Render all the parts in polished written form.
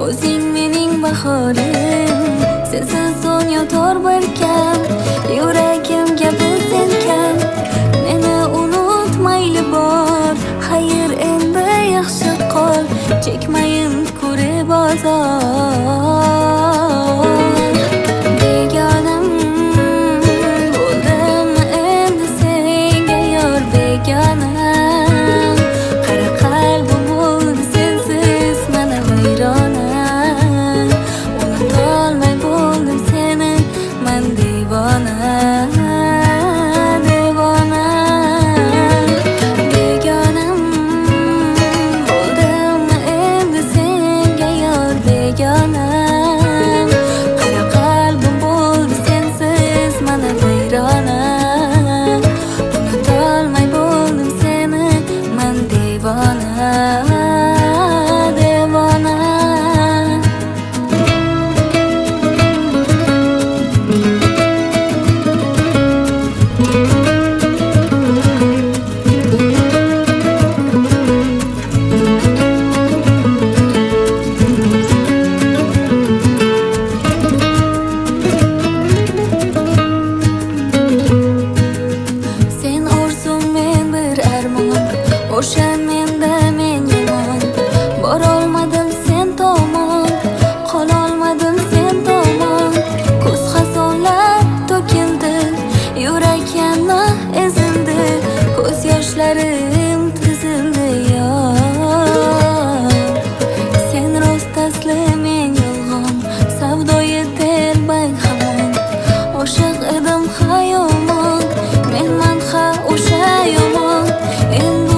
o'zing mening bahorim, sensiz dunyo tor barkan, yuragimga bilsin kam. Meni unut mayli bor, xayr endi yaxshi qol, chekmayin kuri bozor. Begonam bo'ldim endi senga yor begonam, qara qalbim bo'ldi sensiz mana vayrona. Unutolmay bo'ldim seni man devona. O'sha menda men yomon, borolmadim sen tomon, qololmadim sen tomon. Ko'z hasonlar to'kildi, yurak yana ezildi, ko'z yoshlarim tizildi yor. Sen rost asli men yolg'on, savdoyi telbang hamon. Oshiq edim ha yomon, menman ha o'sha yomon. Endi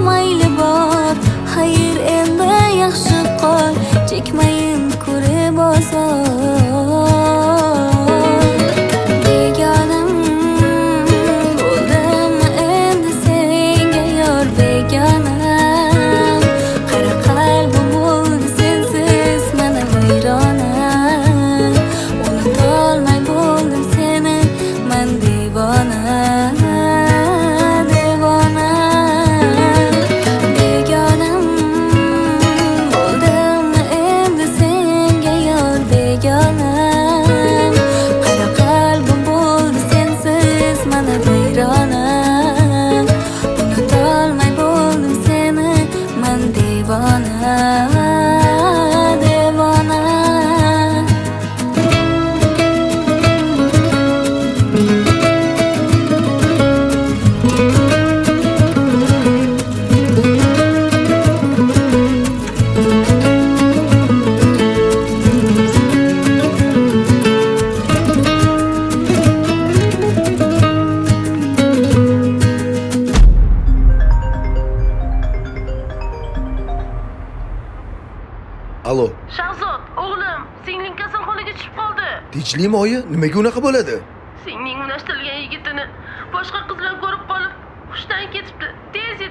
mayli bor, xayr endi yaxshi qol, chekmayin kuri bozor. Begonam bo'ldim endi senga yor begonam, qara qalbim bo'ldi sensiz mana vayrona. Unutolmay bo'ldim seni man devona. Unutolmay bo'ldim seni man devona, devona. Alo. Shahzod, o'g'lim, singling kasalxonaga tushib qoldi. Tinchlikmi oyi? Nimaga unaqa bo'ladi? Singling unashtirilgan yigitini boshqa qiz bilan ko'rib qolib, hushdan ketibdi. Tez